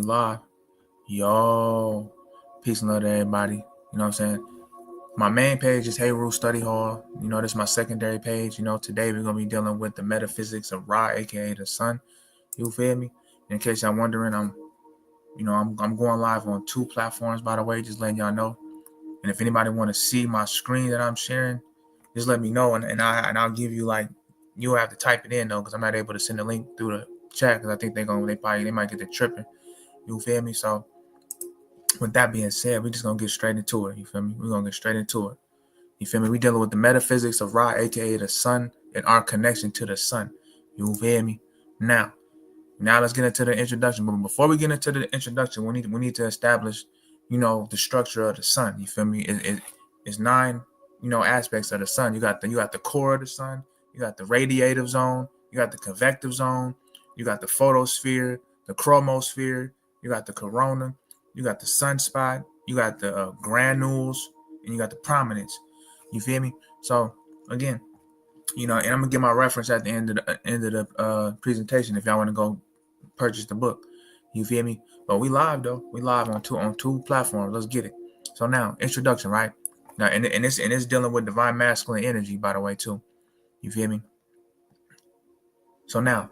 live. Yo, peace and love to everybody. You know what I'm saying? My main page is Hey Rule Study Hall. This is my secondary page. Today we're gonna be dealing with the metaphysics of Ra, aka the sun. You feel me? In case y'all wondering, I'm going live on 2 platforms, by the way, just letting y'all know. And if anybody want to see my screen that I'm sharing, just let me know, and I'll give you, like, you'll have to type it in though, because I'm not able to send a link through the chat, because I think they might get the tripping. You feel me? So with that being said, we're just gonna get straight into it. You feel me? We're gonna get straight into it. You feel me? We dealing with the metaphysics of Ra, aka the sun, and our connection to the sun. You feel me? Now let's get into the introduction. But before we get into the introduction, we need to establish, the structure of the sun. You feel me? It's 9, aspects of the sun. You got the core of the sun. You got the radiative zone. You got the convective zone. You got the photosphere, the chromosphere. You got the corona. You got the sunspot. You got the granules, and you got the prominence. You feel me? So again, and I'm gonna get my reference at the end of the presentation if y'all want to go purchase the book. You feel me? But we live though. We live on two platforms. Let's get it. So now, introduction, right? Now, and it's dealing with divine masculine energy, by the way, too. You feel me? So now,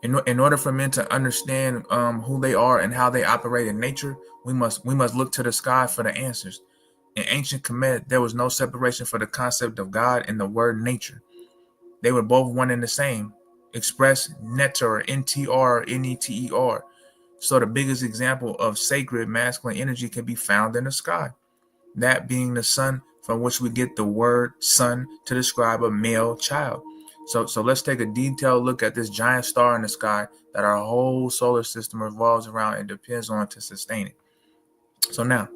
in order for men to understand who they are and how they operate in nature, we must look to the sky for the answers. In ancient Kemet, there was no separation for the concept of God and the word nature. They were both one and the same. Express neter, NTR, NETER. So the biggest example of sacred masculine energy can be found in the sky. That being the sun, from which we get the word son to describe a male child. So let's take a detailed look at this giant star in the sky that our whole solar system revolves around and depends on to sustain it. So now,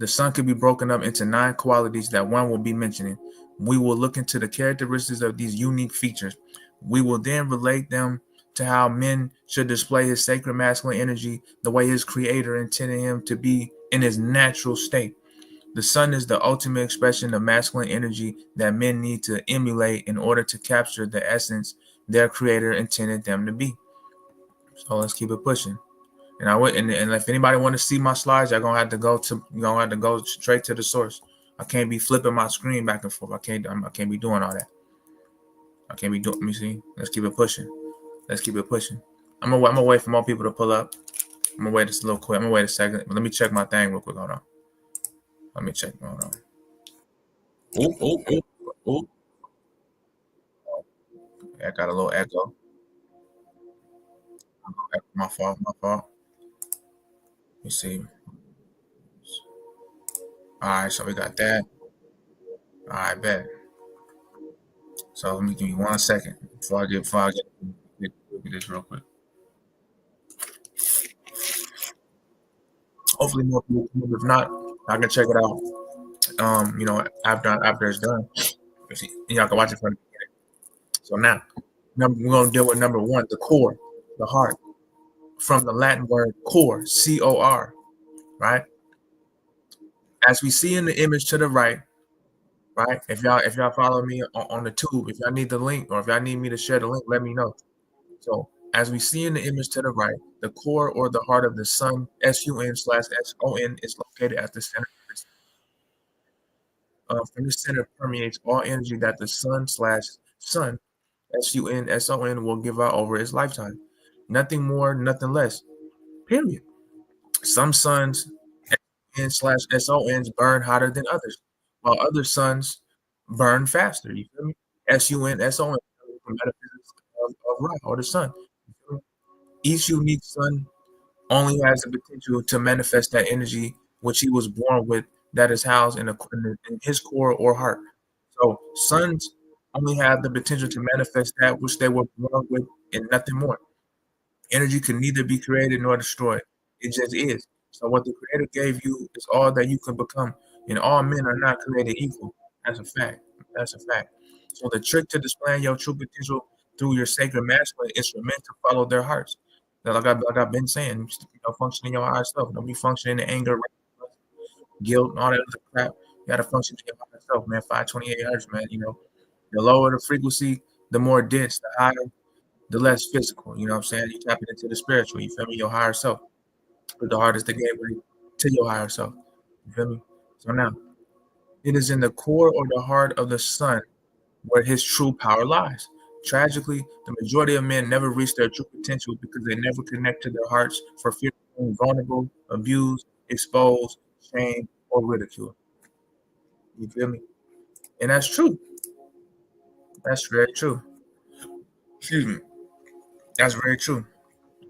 the sun can be broken up into 9 qualities that one will be mentioning. We will look into the characteristics of these unique features. We will then relate them to how men should display his sacred masculine energy the way his creator intended him to be in his natural state. The sun is the ultimate expression of masculine energy that men need to emulate in order to capture the essence their creator intended them to be. So let's keep it pushing. And and if anybody want to see my slides, you're gonna have to go straight to the source. I can't be flipping my screen back and forth. I can't be doing all that. Let me see. Let's keep it pushing. I'm gonna wait for more people to pull up. I'm gonna wait just a little quick. I'm gonna wait a second. But let me check my thing real quick. Hold on. Let me check. Hold on. Ooh. I got a little echo. My fault. Let me see. All right, so we got that. All right, bet. So let me give you 1 second before I get this real quick. Hopefully more people come up. If not, I can check it out. After it's done, y'all can watch it from the beginning. So now, we're gonna deal with number 1, the core, the heart, from the Latin word core, COR, right? As we see in the image to the right. If y'all follow me on the tube, if y'all need the link or if y'all need me to share the link, let me know. So as we see in the image to the right, the core or the heart of the sun, SUN/SON, is located at the center. From the center permeates all energy that the sun/sun, SUN/SON, will give out over its lifetime. Nothing more, nothing less. Period. Some suns, SUN/SONs, burn hotter than others, while other suns burn faster. You feel me? SUN/SON, the metaphysics of Ra, or the sun. Each unique sun only has the potential to manifest that energy which he was born with, that is housed in his core or heart. So suns only have the potential to manifest that which they were born with and nothing more. Energy can neither be created nor destroyed. It just is. So what the creator gave you is all that you can become. And all men are not created equal. That's a fact. So the trick to displaying your true potential through your sacred masculine is for men to follow their hearts. Like I've been saying, function in your higher self. Don't be functioning in anger, guilt, and all that other crap. You gotta function in your higher self, man. 528 hertz, man. The lower the frequency, the more dense, the higher, the less physical. You know what I'm saying? You tapping into the spiritual. You feel me? Your higher self. But the heart is the gateway to your higher self. You feel me? So now, it is in the core or the heart of the sun where his true power lies. Tragically, the majority of men never reach their true potential because they never connect to their hearts for fear of being vulnerable, abused, exposed, shamed, or ridiculed. You feel me? And that's true. That's very true. Excuse me. That's very true.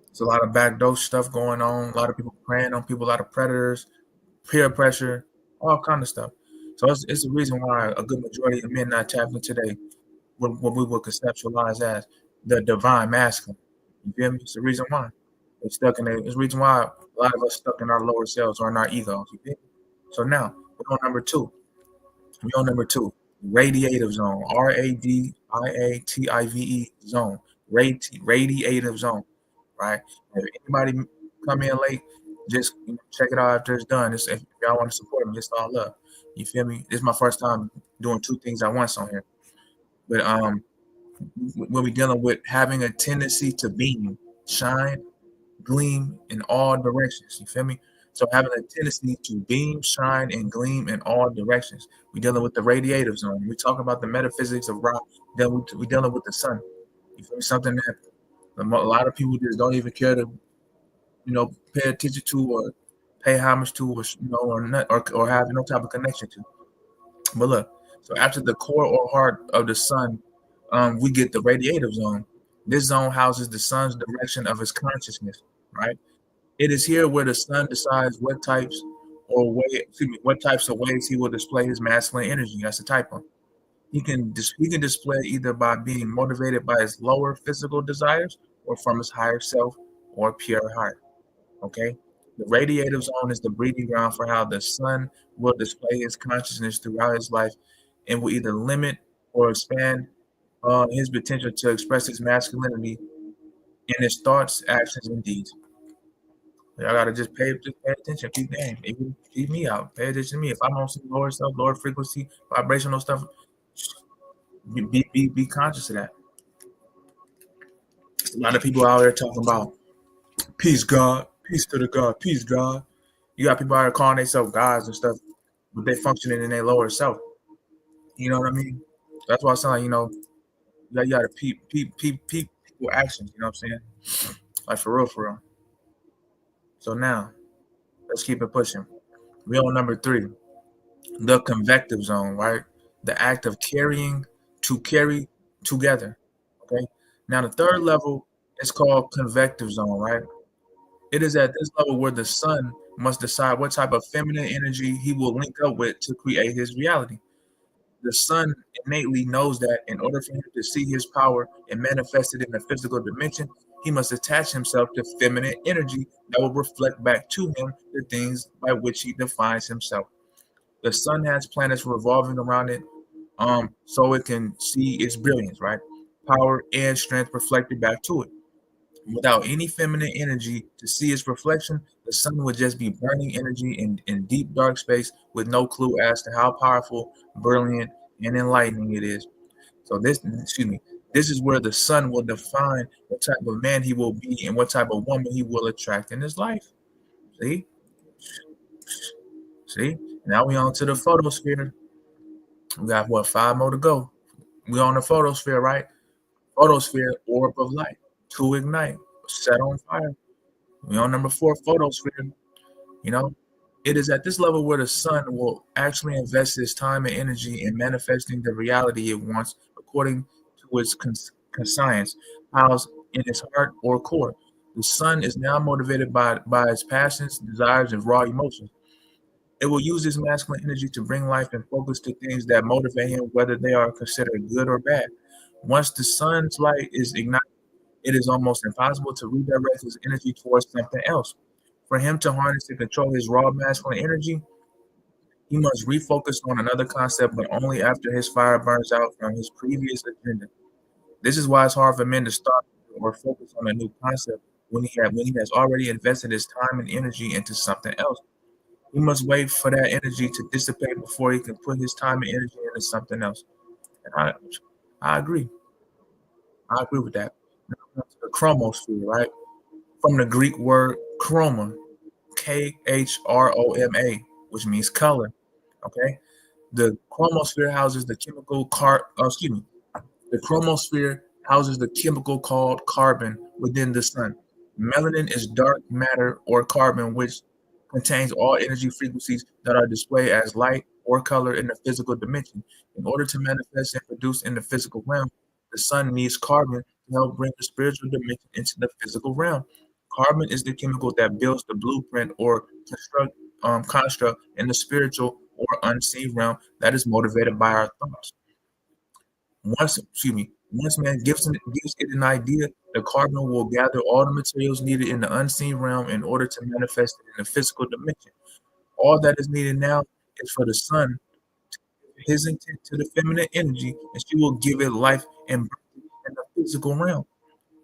It's a lot of backdoor stuff going on. A lot of people preying on people. A lot of predators, peer pressure, all kind of stuff. So it's the reason why a good majority of men not tapping today what we would conceptualize as the divine masculine. You feel me? It's the reason why they're stuck in it. It's the reason why a lot of us stuck in our lower selves or in our egos. You feel me? So now we're on number two. We're on number two. Radiative zone. Radiative zone. Radiative zone. Right? If anybody come in late, just check it out after it's done. If y'all want to support me, it's all love. You feel me? This is my first time doing two things at once on here. But when we're dealing with having a tendency to beam, shine, gleam in all directions. You feel me? So having a tendency to beam, shine, and gleam in all directions. We're dealing with the radiative zone. We talk about the metaphysics of Ra. Then we're dealing with the sun. You feel me? Something that a lot of people just don't even care to, pay attention to or pay homage to, or or not, or have no type of connection to. But look, so after the core or heart of the sun, we get the radiative zone. This zone houses the sun's direction of his consciousness, right? It is here where the sun decides what types of ways he will display his masculine energy. That's a typo. He can display either by being motivated by his lower physical desires or from his higher self or pure heart. Okay. The radiative zone is the breeding ground for how the sun will display his consciousness throughout his life and will either limit or expand his potential to express his masculinity in his thoughts, actions, and deeds. Y'all gotta just pay attention, keep game, even keep me out. Pay attention to me. If I'm on some lower stuff, lower frequency, vibrational stuff, be conscious of that. A lot of people out there talking about peace, God, peace to the God, peace, God. You got people out there calling themselves gods and stuff, but they functioning in their lower self. You know what I mean? That's why I sound like you gotta peep people actions. You know what I'm saying? Like for real, for real. So now let's keep it pushing. We on number three, the convective zone, right? The act of carry together. Okay. Now the third level is called convective zone, right? It is at this level where the sun must decide what type of feminine energy he will link up with to create his reality. The sun innately knows that in order for him to see his power and manifest it in the physical dimension, he must attach himself to feminine energy that will reflect back to him the things by which he defines himself. The sun has planets revolving around it, so it can see its brilliance, right? Power and strength reflected back to it. Without any feminine energy to see its reflection, the sun would just be burning energy in deep dark space with no clue as to how powerful, brilliant, and enlightening it is. So this is where the sun will define what type of man he will be and what type of woman he will attract in his life. See? See? Now we on to the photosphere. We got what, five more to go. We on the photosphere, right? Photosphere, orb of light, to ignite, set on fire. We on number four, photosphere. You know, it is at this level where the sun will actually invest its time and energy in manifesting the reality it wants according to its conscience, housed in its heart or core. The sun is now motivated by its passions, desires, and raw emotions. It will use its masculine energy to bring life and focus to things that motivate him, whether they are considered good or bad. Once the sun's light is ignited, it is almost impossible to redirect his energy towards something else. For him to harness and control his raw masculine energy, he must refocus on another concept, but only after his fire burns out from his previous agenda. This is why it's hard for men to start or focus on a new concept when he has already invested his time and energy into something else. He must wait for that energy to dissipate before he can put his time and energy into something else. And I agree. I agree with that. Now, the chromosphere, right? From the Greek word chroma. Chroma, which means color. Okay, the chromosphere houses the chemical excuse me. The chromosphere houses the chemical called carbon within the sun. Melanin is dark matter or carbon, which contains all energy frequencies that are displayed as light or color in the physical dimension. In order to manifest and produce in the physical realm, the sun needs carbon to help bring the spiritual dimension into the physical realm. Carbon is the chemical that builds the blueprint or construct in the spiritual or unseen realm that is motivated by our thoughts. Once man gives it an idea, the carbon will gather all the materials needed in the unseen realm in order to manifest it in the physical dimension. All that is needed now is for the sun, his intent to the feminine energy, and she will give it life and birth in the physical realm.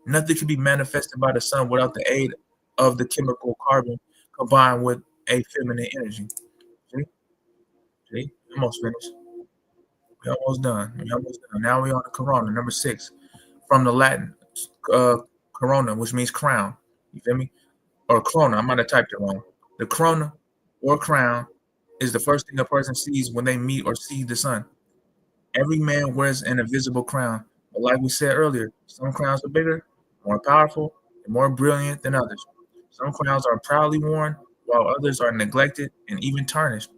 Nothing can be manifested by the sun without the aid of the chemical carbon combined with a feminine energy. See? See? Almost finished. We almost done. We almost done. Now we on the corona, number 6. From the Latin uh, corona, which means crown. You feel me? Or corona. I might have typed it wrong. The corona or crown is the first thing a person sees when they meet or see the sun. Every man wears an invisible crown, but like we said earlier, some crowns are bigger, more powerful, and more brilliant than others. Some crowns are proudly worn, while others are neglected and even tarnished.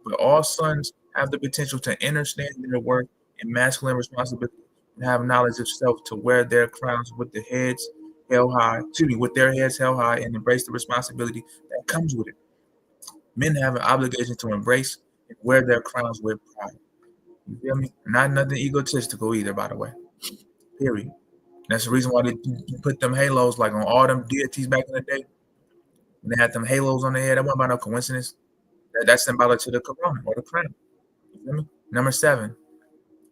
But all sons have the potential to understand their worth and masculine responsibility and have knowledge of self to wear their crowns with the heads held high, with their heads held high and embrace the responsibility that comes with it. Men have an obligation to embrace and wear their crowns with pride. You feel me? Not nothing egotistical either, by the way. Period. That's the reason why they put them halos like on all them deities back in the day. When they had them halos on their head, that wasn't by no coincidence. That's symbolic to the corona or the crown. You feel me? Number 7,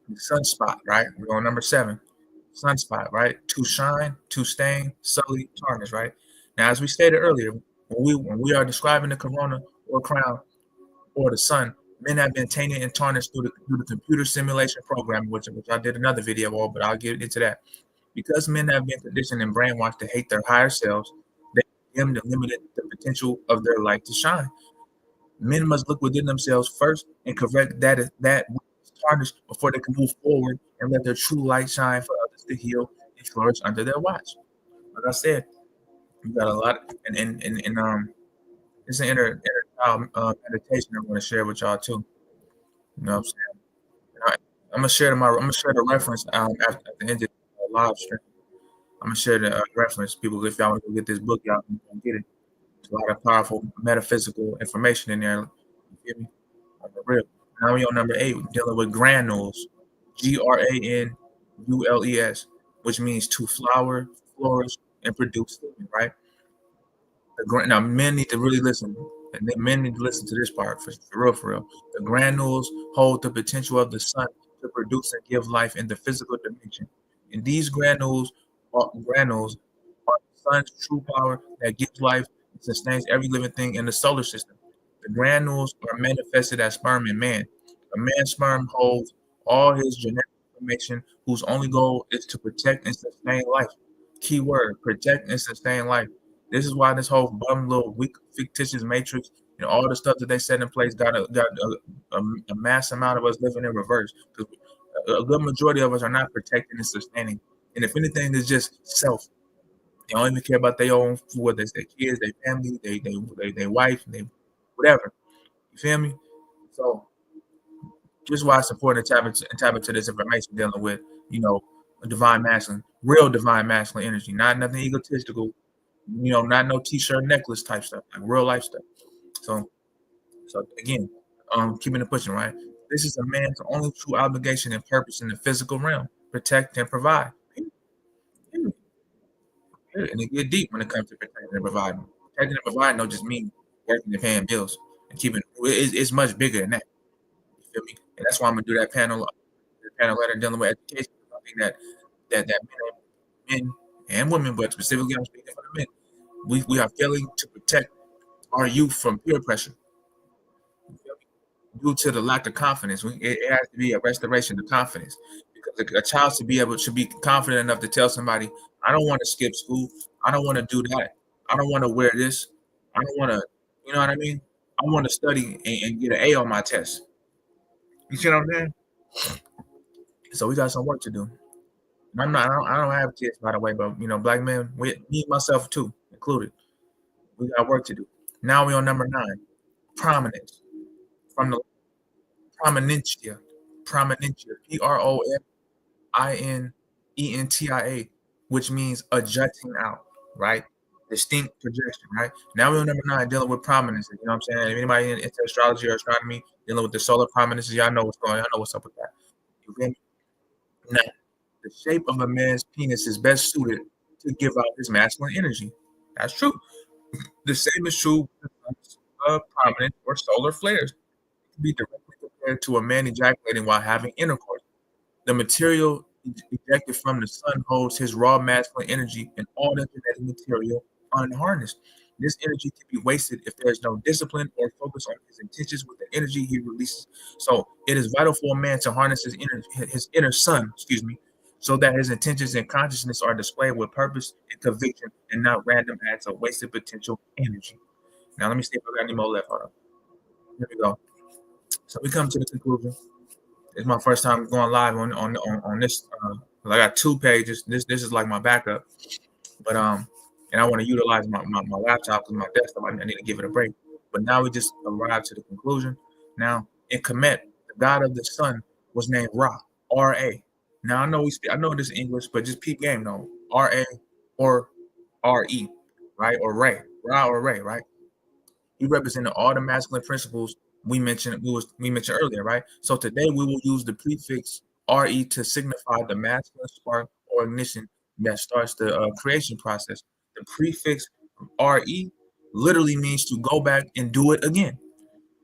the sunspot, right? We're on number 7. Sunspot, right? To shine, to stain, sully, tarnish, right? Now, as we stated earlier, when we are describing the corona or crown or the sun, men have been tainted and tarnished through the computer simulation program, which I did another video on, but I'll get into that. Because men have been conditioned and brainwashed to hate their higher selves, they dim and limited the potential of their light to shine. Men must look within themselves first and correct that which is tarnished before they can move forward and let their true light shine for others to heal and flourish under their watch. Like I said, we got a lot, and it's an inner child meditation I'm going to share with y'all too. You know what I'm saying? I, I'm gonna share the reference at the end of the live stream. I'm gonna share the reference. People, if y'all want to get this book, y'all can get it. There's a lot of powerful metaphysical information in there. You feel me? On the real. Now we on number 8, dealing with granules, granules, which means to flower, flourish, and produce semen, right? Now men need to really listen, and men need to listen to this part for real, for real. The granules hold the potential of the sun to produce and give life in the physical dimension, and these granules are the sun's true power that gives life and sustains every living thing in the solar system. The granules are manifested as sperm in man. A man's sperm holds all his genetic information, whose only goal is to protect and sustain life. Key word: protect and sustain life. This is why this whole bum little weak fictitious matrix and all the stuff that they set in place got a mass amount of us living in reverse. Because a good majority of us are not protecting and sustaining. And if anything, it's just self. They don't even care about their own, whether it's their kids, their family, their wife, they whatever. You feel me? So just why it's important to tap into this information dealing with, you know, a divine masculine, real divine masculine energy, not nothing egotistical, not no t-shirt necklace type stuff, like real life stuff. So, so again, keeping it pushing, right? This is a man's only true obligation and purpose in the physical realm: protect and provide. Period. Period. And it get deep when it comes to protecting and providing. Protecting and providing don't just mean working and paying bills and keeping. It's much bigger than that. You feel me? And that's why I'm gonna do that panel letter dealing with education. I think that men and women, but specifically I'm speaking for the men, we are failing to protect our youth from peer pressure due to the lack of confidence. It has to be a restoration of confidence because a child should be confident enough to tell somebody, "I don't want to skip school. I don't want to do that. I don't want to wear this. I don't want to You know what I mean? I want to study and get an A on my test. You see what I'm saying? So we got some work to do. And I don't have kids, by the way, but black men, me myself too, included. We got work to do. Now we on number 9, prominence. From the prominentia, prominentia, Prominentia, which means a jutting out, right? Distinct projection, right? Now we're on number 9, dealing with prominences. You know what I'm saying? If anybody into astrology or astronomy dealing with the solar prominences, y'all know what's going on. Y'all know what's up with that. You feel me? Now, the shape of a man's penis is best suited to give out his masculine energy. That's true. The same is true of prominent or solar flares. It can be directly compared to a man ejaculating while having intercourse. The material ejected from the sun holds his raw masculine energy and all the genetic material unharnessed. This energy can be wasted if there is no discipline or focus on his intentions with the energy he releases. So it is vital for a man to harness his inner sun, so that his intentions and consciousness are displayed with purpose and conviction and not random acts of wasted potential energy. Now let me see if I got any more left. Hold on. Here we go. So we come to the conclusion. It's my first time going live on this. I got 2 pages. This is like my backup, but and I want to utilize my laptop because my desktop. I need to give it a break. But now we just arrived to the conclusion. Now in Kemet, the god of the sun was named Ra, R-A. Now I know this is English, but just peep game though. R-A or R-E, right? Or Ray, Ra or Ray, right? He represented all the masculine principles we mentioned earlier, right? So today we will use the prefix re to signify the masculine spark or ignition that starts the creation process. The prefix re literally means to go back and do it again,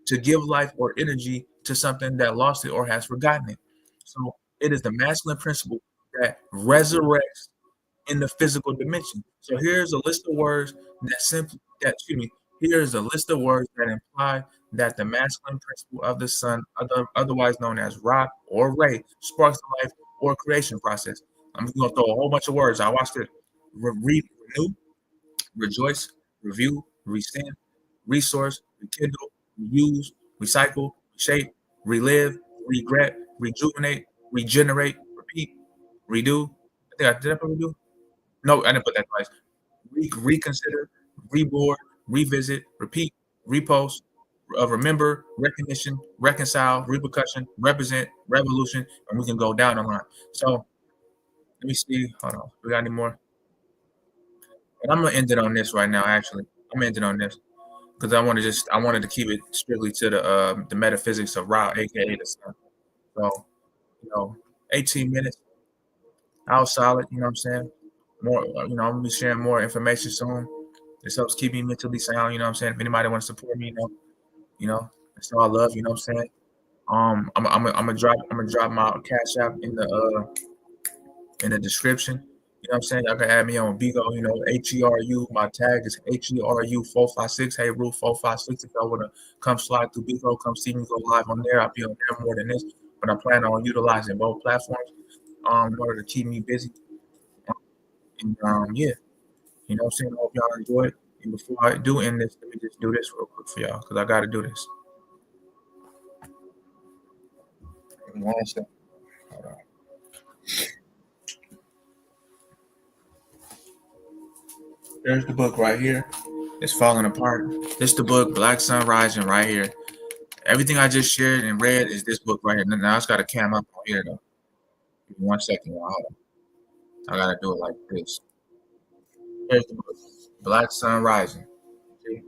to give life or energy to something that lost it or has forgotten it. So it is the masculine principle that resurrects in the physical dimension. So here's a list of words here's a list of words that imply that the masculine principle of the sun, otherwise known as Ra or Ray, sparks the life or creation process. I'm just gonna throw a whole bunch of words. I watched it. Renew, rejoice, review, rescind, resource, rekindle, reuse, recycle, reshape, relive, regret, rejuvenate, regenerate, repeat, redo. Did I put redo? No, I didn't put that twice. Reconsider, reboard, revisit, repeat, repost, remember, recognition, reconcile, repercussion, represent, revolution, and we can go down the line. So let me see. Hold on. We got any more? And I'm gonna end it on this right now. Actually, I'm gonna end it on this because I wanted to keep it strictly to the metaphysics of Ra, aka the sun. So 18 minutes. I was solid. You know what I'm saying? More. I'm gonna be sharing more information soon. This helps keep me mentally sound. You know what I'm saying? If anybody wants to support me, that's all I love. You know what I'm saying? I'm gonna drop my cash app in the description. You know what I'm saying? Y'all can add me on Bigo. HERU. My tag is HERU 456. Hey, Roof 456. If y'all wanna come slide through Bigo, come see me go live on there. I'll be on there more than this, but I'm planning on utilizing both platforms in order to keep me busy. And yeah. You know what I'm saying? I hope y'all enjoy it. And before I do end this, let me just do this real quick for y'all because I got to do this. One second. Hold on. There's the book right here. It's falling apart. This is the book, Black Sun Rising, right here. Everything I just shared and read is this book right here. Now it's got a cam up on here, though. Give me 1 second. Hold on. I got to do it like this. Here's the book, Black Sun Rising. See?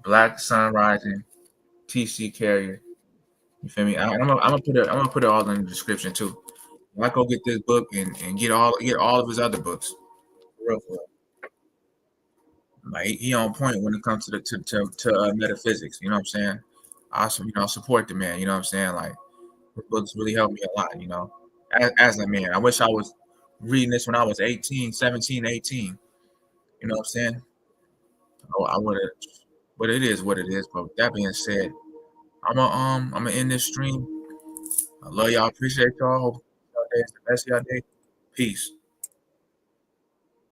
Black Sun Rising, TC Carrier. You feel me? I'm gonna put it all in the description too. I go get this book and get all of his other books. For real, for real. Like he on point when it comes to metaphysics. You know what I'm saying? I also support the man. You know what I'm saying? Like the books really helped me a lot. As a man, I wish I was reading this when I was 18, 17, 18. You know what I'm saying? Oh, I would have. But it is what it is. But with that being said, I'm gonna end this stream. I love y'all. Appreciate y'all. Hope y'all day is the best of y'all day. Peace.